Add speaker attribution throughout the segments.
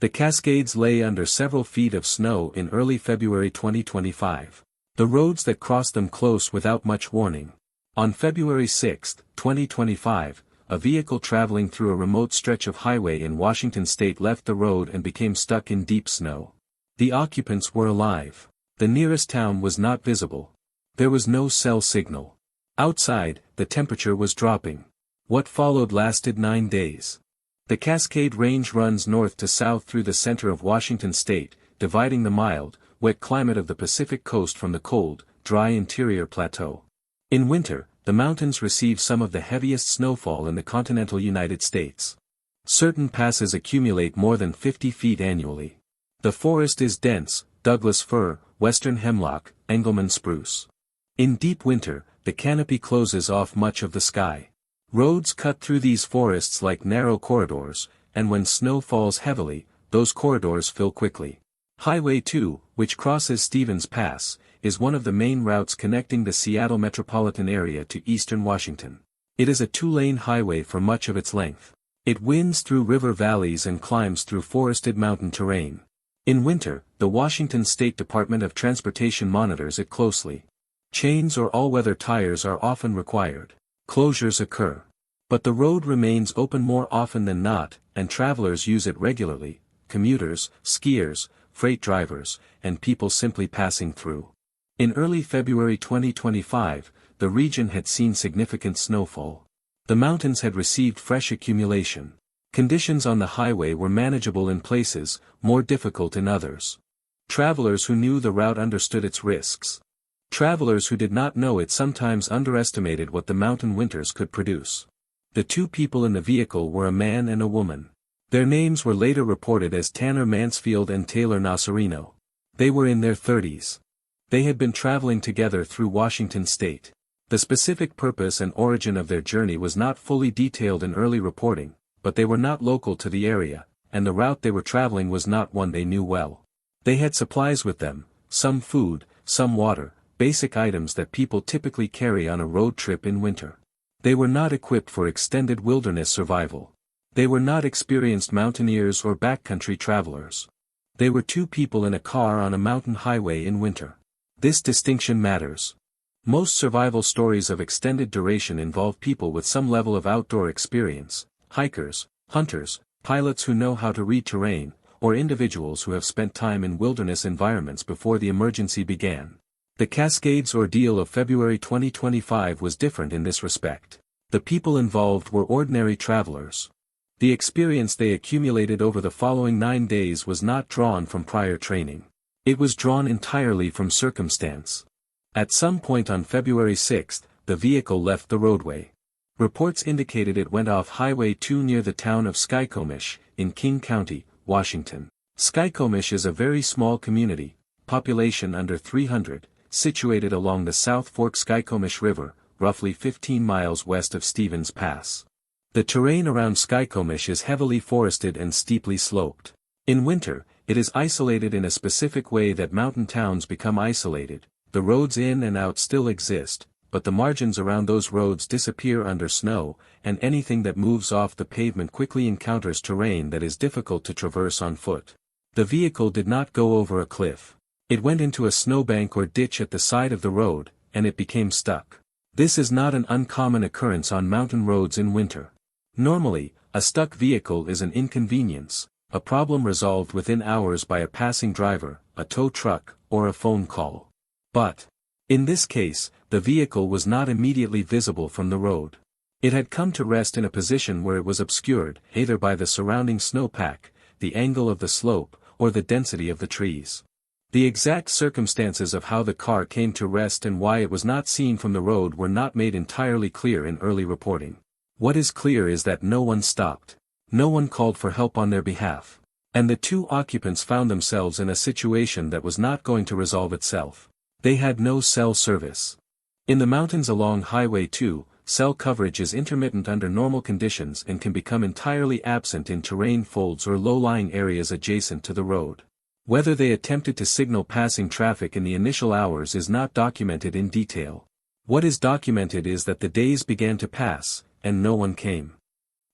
Speaker 1: The Cascades lay under several feet of snow in early February 2025. The roads that crossed them closed without much warning. On February 6, 2025, a vehicle traveling through a remote stretch of highway in Washington state left the road and became stuck in deep snow. The occupants were alive. The nearest town was not visible. There was no cell signal. Outside, the temperature was dropping. What followed lasted 9 days. The Cascade Range runs north to south through the center of Washington state, dividing the mild, wet climate of the Pacific coast from the cold, dry interior plateau. In winter, the mountains receive some of the heaviest snowfall in the continental United States. Certain passes accumulate more than 50 feet annually. The forest is dense, Douglas fir, western hemlock, Engelmann spruce. In deep winter, the canopy closes off much of the sky. Roads cut through these forests like narrow corridors, and when snow falls heavily, those corridors fill quickly. Highway 2, which crosses Stevens Pass, is one of the main routes connecting the Seattle metropolitan area to eastern Washington. It is a 2-lane highway for much of its length. It winds through river valleys and climbs through forested mountain terrain. In winter, the Washington State Department of Transportation monitors it closely. Chains or all-weather tires are often required. Closures occur. But the road remains open more often than not, and travelers use it regularly, commuters, skiers, freight drivers, and people simply passing through. In early February 2025, the region had seen significant snowfall. The mountains had received fresh accumulation. Conditions on the highway were manageable in places, more difficult in others. Travelers who knew the route understood its risks. Travelers who did not know it sometimes underestimated what the mountain winters could produce. The 2 people in the vehicle were a man and a woman. Their names were later reported as Tanner Mansfield and Taylor Nocerino. They were in their 30s. They had been traveling together through Washington state. The specific purpose and origin of their journey was not fully detailed in early reporting, but they were not local to the area, and the route they were traveling was not one they knew well. They had supplies with them, some food, some water, basic items that people typically carry on a road trip in winter. They were not equipped for extended wilderness survival. They were not experienced mountaineers or backcountry travelers. They were 2 people in a car on a mountain highway in winter. This distinction matters. Most survival stories of extended duration involve people with some level of outdoor experience, hikers, hunters, pilots who know how to read terrain, or individuals who have spent time in wilderness environments before the emergency began. The Cascades ordeal of February 2025 was different in this respect. The people involved were ordinary travelers. The experience they accumulated over the following 9 days was not drawn from prior training. It was drawn entirely from circumstance. At some point on February 6, the vehicle left the roadway. Reports indicated it went off Highway 2 near the town of Skykomish, in King County, Washington. Skykomish is a very small community, population under 300, situated along the South Fork Skykomish River, roughly 15 miles west of Stevens Pass. The terrain around Skykomish is heavily forested and steeply sloped. In winter, it is isolated in a specific way that mountain towns become isolated. The roads in and out still exist, but the margins around those roads disappear under snow, and anything that moves off the pavement quickly encounters terrain that is difficult to traverse on foot. The vehicle did not go over a cliff. It went into a snowbank or ditch at the side of the road, and it became stuck. This is not an uncommon occurrence on mountain roads in winter. Normally, a stuck vehicle is an inconvenience, a problem resolved within hours by a passing driver, a tow truck, or a phone call. But, in this case, the vehicle was not immediately visible from the road. It had come to rest in a position where it was obscured, either by the surrounding snowpack, the angle of the slope, or the density of the trees. The exact circumstances of how the car came to rest and why it was not seen from the road were not made entirely clear in early reporting. What is clear is that no one stopped. No one called for help on their behalf. And the 2 occupants found themselves in a situation that was not going to resolve itself. They had no cell service. In the mountains along Highway 2, cell coverage is intermittent under normal conditions and can become entirely absent in terrain folds or low-lying areas adjacent to the road. Whether they attempted to signal passing traffic in the initial hours is not documented in detail. What is documented is that the days began to pass, and no one came.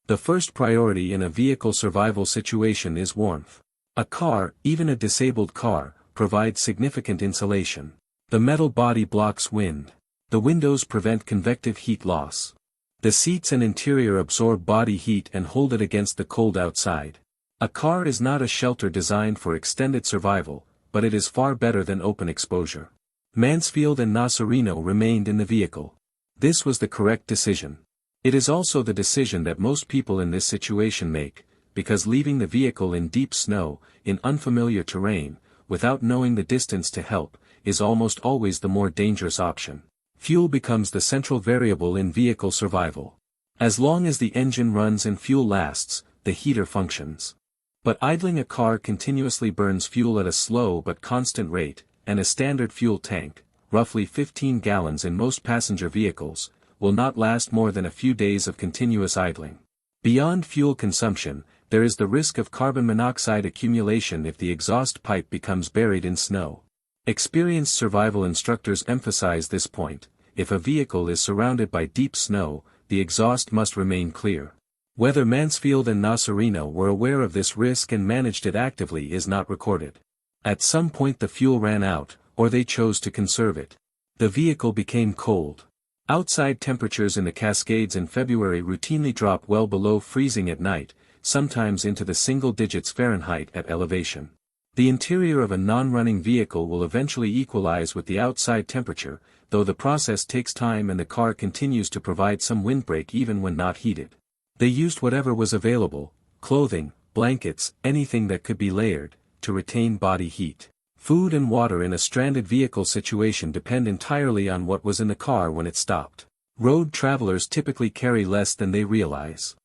Speaker 1: The first priority in a vehicle survival situation is warmth. A car, even a disabled car, provides significant insulation. The metal body blocks wind. The windows prevent convective heat loss. The seats and interior absorb body heat and hold it against the cold outside. A car is not a shelter designed for extended survival, but it is far better than open exposure. Mansfield and Nocerino remained in the vehicle. This was the correct decision. It is also the decision that most people in this situation make, because leaving the vehicle in deep snow, in unfamiliar terrain, without knowing the distance to help, is almost always the more dangerous option. Fuel becomes the central variable in vehicle survival. As long as the engine runs and fuel lasts, the heater functions. But idling a car continuously burns fuel at a slow but constant rate, and a standard fuel tank, roughly 15 gallons in most passenger vehicles, will not last more than a few days of continuous idling. Beyond fuel consumption, there is the risk of carbon monoxide accumulation if the exhaust pipe becomes buried in snow. Experienced survival instructors emphasize this point: if a vehicle is surrounded by deep snow, the exhaust must remain clear. Whether Mansfield and Nocerino were aware of this risk and managed it actively is not recorded. At some point the fuel ran out, or they chose to conserve it. The vehicle became cold. Outside temperatures in the Cascades in February routinely drop well below freezing at night, sometimes into the single digits Fahrenheit at elevation. The interior of a non-running vehicle will eventually equalize with the outside temperature, though the process takes time and the car continues to provide some windbreak even when not heated. They used whatever was available: clothing, blankets, anything that could be layered, to retain body heat. Food and water in a stranded vehicle situation depend entirely on what was in the car when it stopped. Road travelers typically carry less than they realize.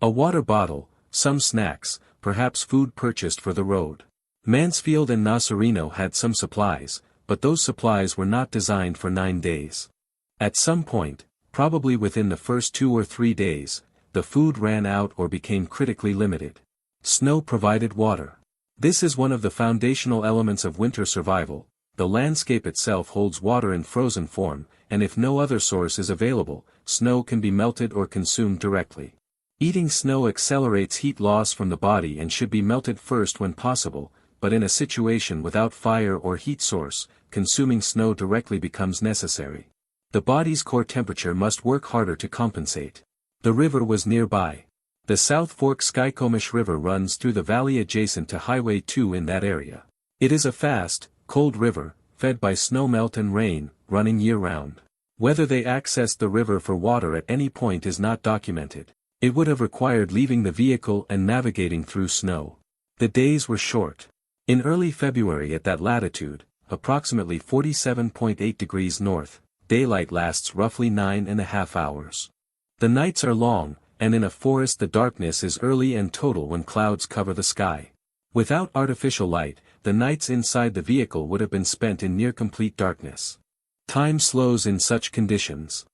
Speaker 1: A water bottle, some snacks, perhaps food purchased for the road. Mansfield and Nocerino had some supplies, but those supplies were not designed for 9 days. At some point, probably within the first 2 or 3 days, the food ran out or became critically limited. Snow provided water. This is one of the foundational elements of winter survival. The landscape itself holds water in frozen form, and if no other source is available, snow can be melted or consumed directly. Eating snow accelerates heat loss from the body and should be melted first when possible, but in a situation without fire or heat source, consuming snow directly becomes necessary. The body's core temperature must work harder to compensate. The river was nearby. The South Fork Skykomish River runs through the valley adjacent to Highway 2 in that area. It is a fast, cold river, fed by snowmelt and rain, running year-round. Whether they accessed the river for water at any point is not documented. It would have required leaving the vehicle and navigating through snow. The days were short. In early February at that latitude, approximately 47.8 degrees north, daylight lasts roughly 9.5 hours. The nights are long, and in a forest the darkness is early and total when clouds cover the sky. Without artificial light, the nights inside the vehicle would have been spent in near-complete darkness. Time slows in such conditions.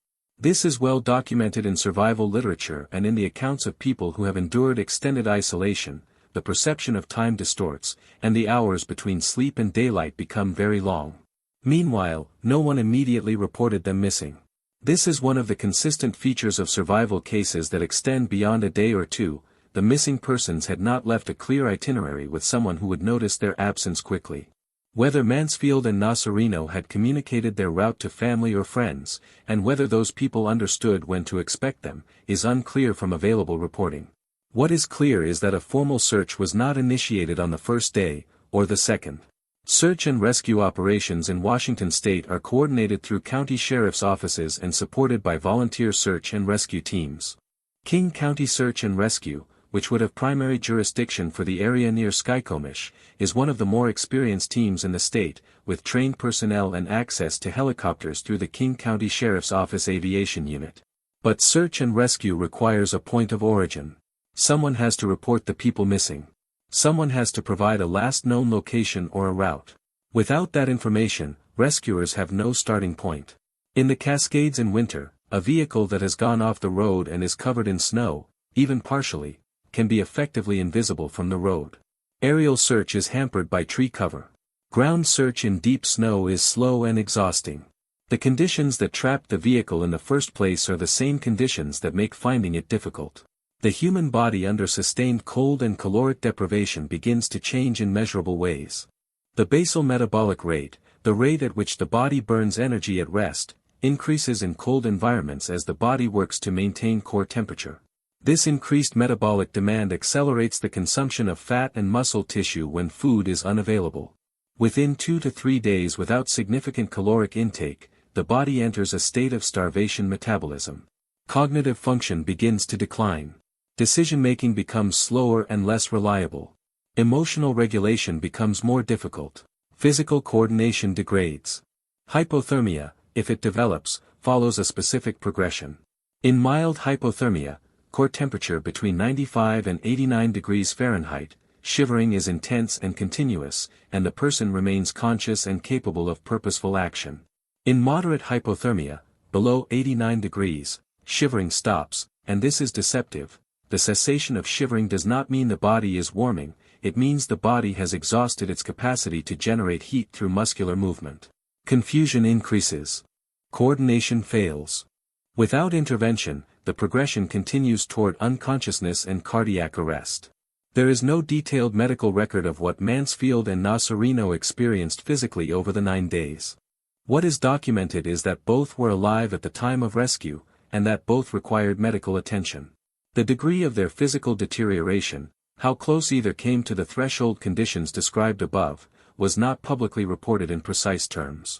Speaker 1: This is well documented in survival literature and in the accounts of people who have endured extended isolation. The perception of time distorts, and the hours between sleep and daylight become very long. Meanwhile, no one immediately reported them missing. This is one of the consistent features of survival cases that extend beyond a day or two. The missing persons had not left a clear itinerary with someone who would notice their absence quickly. Whether Mansfield and Nocerino had communicated their route to family or friends, and whether those people understood when to expect them, is unclear from available reporting. What is clear is that a formal search was not initiated on the first day, or the second. Search and rescue operations in Washington state are coordinated through county sheriff's offices and supported by volunteer search and rescue teams. King County Search and Rescue, which would have primary jurisdiction for the area near Skykomish, is one of the more experienced teams in the state, with trained personnel and access to helicopters through the King County Sheriff's Office Aviation Unit. But search and rescue requires a point of origin. Someone has to report the people missing. Someone has to provide a last known location or a route. Without that information, rescuers have no starting point. In the Cascades in winter, a vehicle that has gone off the road and is covered in snow, even partially, can be effectively invisible from the road. Aerial search is hampered by tree cover. Ground search in deep snow is slow and exhausting. The conditions that trapped the vehicle in the first place are the same conditions that make finding it difficult. The human body under sustained cold and caloric deprivation begins to change in measurable ways. The basal metabolic rate, the rate at which the body burns energy at rest, increases in cold environments as the body works to maintain core temperature. This increased metabolic demand accelerates the consumption of fat and muscle tissue when food is unavailable. Within 2 to 3 days without significant caloric intake, the body enters a state of starvation metabolism. Cognitive function begins to decline. Decision-making becomes slower and less reliable. Emotional regulation becomes more difficult. Physical coordination degrades. Hypothermia, if it develops, follows a specific progression. In mild hypothermia, core temperature between 95 and 89 degrees Fahrenheit, shivering is intense and continuous, and the person remains conscious and capable of purposeful action. In moderate hypothermia, below 89 degrees, shivering stops, and this is deceptive. The cessation of shivering does not mean the body is warming, it means the body has exhausted its capacity to generate heat through muscular movement. Confusion increases. Coordination fails. Without intervention, the progression continues toward unconsciousness and cardiac arrest. There is no detailed medical record of what Mansfield and Nocerino experienced physically over the 9 days. What is documented is that both were alive at the time of rescue, and that both required medical attention. The degree of their physical deterioration, how close either came to the threshold conditions described above, was not publicly reported in precise terms.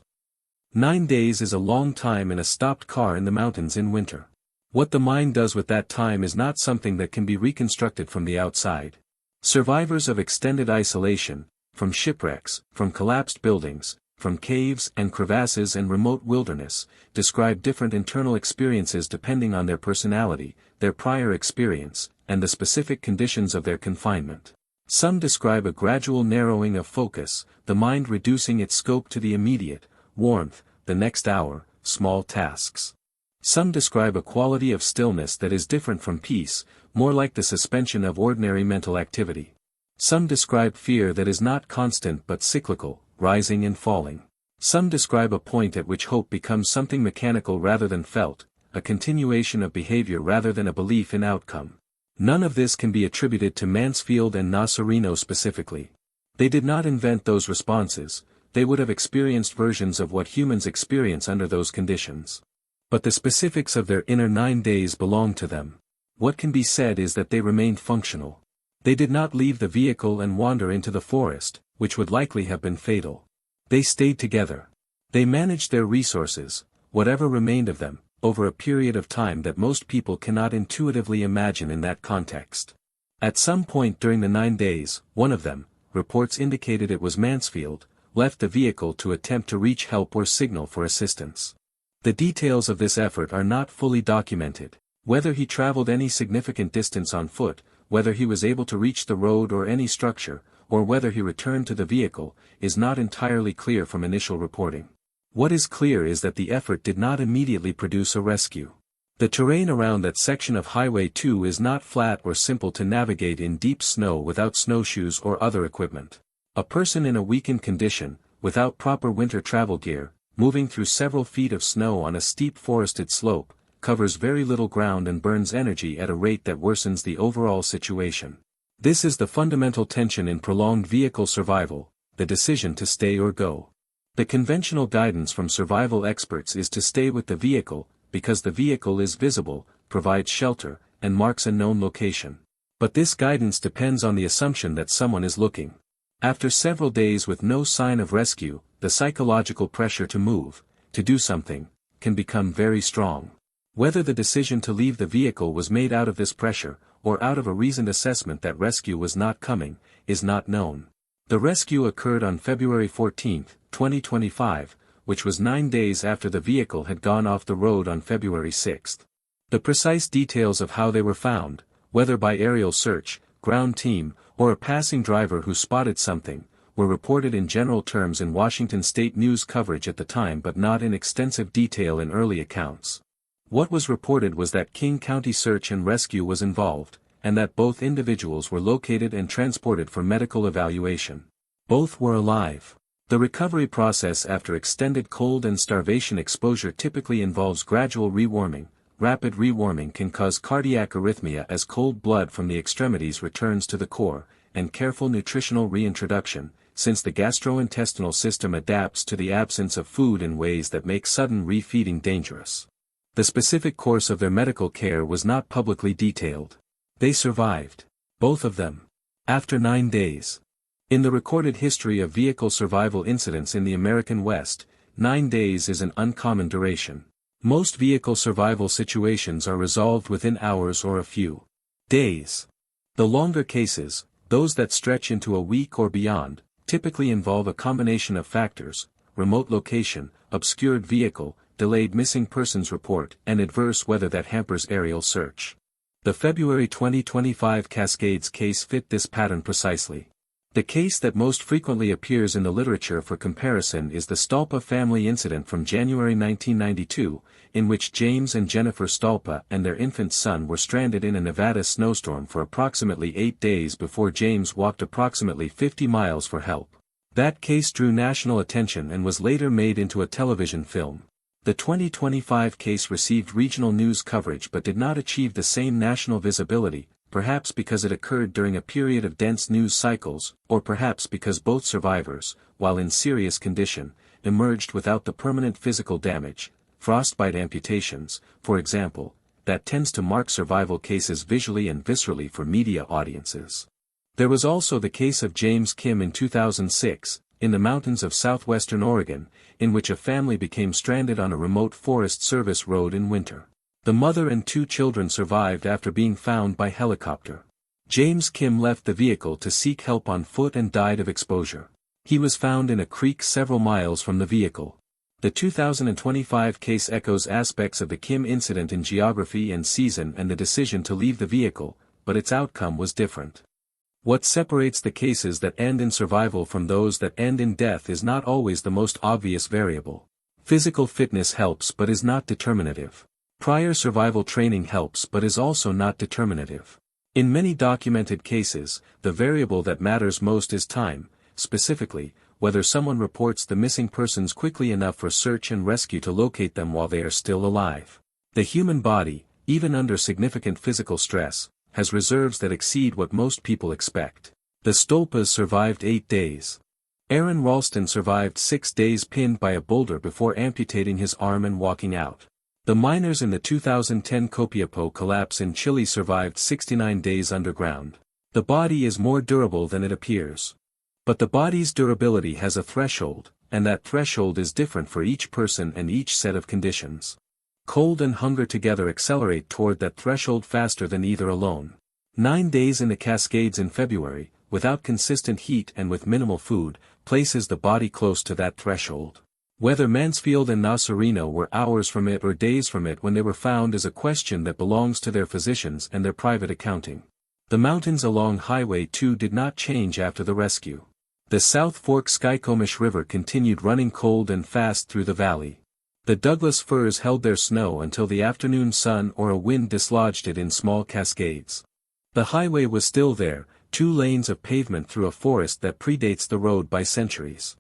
Speaker 1: 9 days is a long time in a stopped car in the mountains in winter. What the mind does with that time is not something that can be reconstructed from the outside. Survivors of extended isolation, from shipwrecks, from collapsed buildings, from caves and crevasses and remote wilderness, describe different internal experiences depending on their personality, their prior experience, and the specific conditions of their confinement. Some describe a gradual narrowing of focus, the mind reducing its scope to the immediate, warmth, the next hour, small tasks. Some describe a quality of stillness that is different from peace, more like the suspension of ordinary mental activity. Some describe fear that is not constant but cyclical, rising and falling. Some describe a point at which hope becomes something mechanical rather than felt, a continuation of behavior rather than a belief in outcome. None of this can be attributed to Mansfield and Nocerino specifically. They did not invent those responses, they would have experienced versions of what humans experience under those conditions. But the specifics of their inner 9 days belong to them. What can be said is that they remained functional. They did not leave the vehicle and wander into the forest, which would likely have been fatal. They stayed together. They managed their resources, whatever remained of them, over a period of time that most people cannot intuitively imagine in that context. At some point during the 9 days, one of them, reports indicated it was Mansfield, left the vehicle to attempt to reach help or signal for assistance. The details of this effort are not fully documented. Whether he traveled any significant distance on foot, whether he was able to reach the road or any structure, or whether he returned to the vehicle, is not entirely clear from initial reporting. What is clear is that the effort did not immediately produce a rescue. The terrain around that section of Highway 2 is not flat or simple to navigate in deep snow without snowshoes or other equipment. A person in a weakened condition, without proper winter travel gear, moving through several feet of snow on a steep forested slope, covers very little ground and burns energy at a rate that worsens the overall situation. This is the fundamental tension in prolonged vehicle survival, the decision to stay or go. The conventional guidance from survival experts is to stay with the vehicle, because the vehicle is visible, provides shelter, and marks a known location. But this guidance depends on the assumption that someone is looking. After several days with no sign of rescue, the psychological pressure to move, to do something, can become very strong. Whether the decision to leave the vehicle was made out of this pressure, or out of a reasoned assessment that rescue was not coming, is not known. The rescue occurred on February 14, 2025, which was 9 days after the vehicle had gone off the road on February 6. The precise details of how they were found, whether by aerial search, ground team, or a passing driver who spotted something, were reported in general terms in Washington state news coverage at the time but not in extensive detail in early accounts. What was reported was that King County Search and Rescue was involved, and that both individuals were located and transported for medical evaluation. Both were alive. The recovery process after extended cold and starvation exposure typically involves gradual rewarming, rapid rewarming can cause cardiac arrhythmia as cold blood from the extremities returns to the core, and careful nutritional reintroduction, since the gastrointestinal system adapts to the absence of food in ways that make sudden refeeding dangerous. The specific course of their medical care was not publicly detailed. They survived. Both of them. After 9 days. In the recorded history of vehicle survival incidents in the American West, 9 days is an uncommon duration. Most vehicle survival situations are resolved within hours or a few days. The longer cases, those that stretch into a week or beyond, typically involve a combination of factors: remote location, obscured vehicle, delayed missing persons report, and adverse weather that hampers aerial search. The February 2025 Cascades case fit this pattern precisely. The case that most frequently appears in the literature for comparison is the Stolpa family incident from January 1992, in which James and Jennifer Stolpa and their infant son were stranded in a Nevada snowstorm for approximately 8 days before James walked approximately 50 miles for help. That case drew national attention and was later made into a television film. The 2025 case received regional news coverage but did not achieve the same national visibility, perhaps because it occurred during a period of dense news cycles, or perhaps because both survivors, while in serious condition, emerged without the permanent physical damage, frostbite amputations, for example, that tends to mark survival cases visually and viscerally for media audiences. There was also the case of James Kim in 2006, in the mountains of southwestern Oregon, in which a family became stranded on a remote Forest Service road in winter. The mother and 2 children survived after being found by helicopter. James Kim left the vehicle to seek help on foot and died of exposure. He was found in a creek several miles from the vehicle. The 2025 case echoes aspects of the Kim incident in geography and season and the decision to leave the vehicle, but its outcome was different. What separates the cases that end in survival from those that end in death is not always the most obvious variable. Physical fitness helps but is not determinative. Prior survival training helps but is also not determinative. In many documented cases, the variable that matters most is time, specifically, whether someone reports the missing persons quickly enough for search and rescue to locate them while they are still alive. The human body, even under significant physical stress, has reserves that exceed what most people expect. The Stolpas survived 8 days. Aaron Ralston survived 6 days pinned by a boulder before amputating his arm and walking out. The miners in the 2010 Copiapo collapse in Chile survived 69 days underground. The body is more durable than it appears. But the body's durability has a threshold, and that threshold is different for each person and each set of conditions. Cold and hunger together accelerate toward that threshold faster than either alone. 9 days in the Cascades in February, without consistent heat and with minimal food, places the body close to that threshold. Whether Mansfield and Nocerino were hours from it or days from it when they were found is a question that belongs to their physicians and their private accounting. The mountains along Highway 2 did not change after the rescue. The South Fork Skykomish River continued running cold and fast through the valley. The Douglas firs held their snow until the afternoon sun or a wind dislodged it in small cascades. The highway was still there, 2 lanes of pavement through a forest that predates the road by centuries.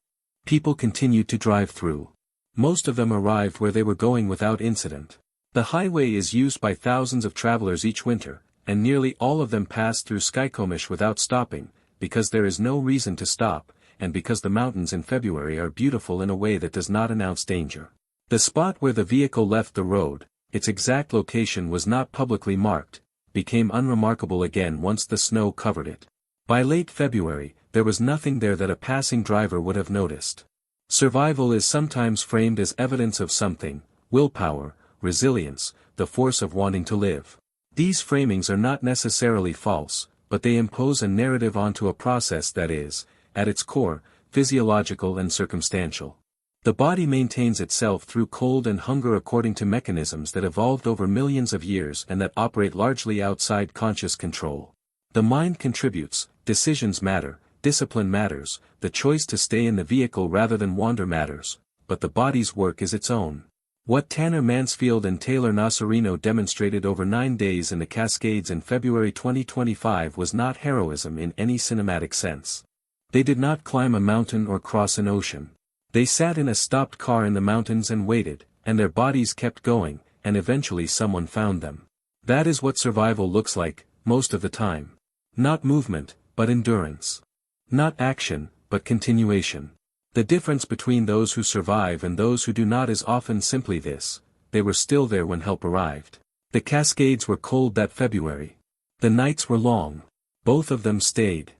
Speaker 1: People continued to drive through. Most of them arrived where they were going without incident. The highway is used by thousands of travelers each winter, and nearly all of them pass through Skykomish without stopping, because there is no reason to stop, and because the mountains in February are beautiful in a way that does not announce danger. The spot where the vehicle left the road, its exact location was not publicly marked, became unremarkable again once the snow covered it. By late February, there was nothing there that a passing driver would have noticed. Survival is sometimes framed as evidence of something: willpower, resilience, the force of wanting to live. These framings are not necessarily false, but they impose a narrative onto a process that is, at its core, physiological and circumstantial. The body maintains itself through cold and hunger according to mechanisms that evolved over millions of years and that operate largely outside conscious control. The mind contributes, decisions matter, discipline matters, the choice to stay in the vehicle rather than wander matters, but the body's work is its own. What Tanner Mansfield and Taylor Nocerino demonstrated over 9 days in the Cascades in February 2025 was not heroism in any cinematic sense. They did not climb a mountain or cross an ocean. They sat in a stopped car in the mountains and waited, and their bodies kept going, and eventually someone found them. That is what survival looks like, most of the time. Not movement, but endurance. Not action, but continuation. The difference between those who survive and those who do not is often simply this: they were still there when help arrived. The Cascades were cold that February. The nights were long. Both of them stayed.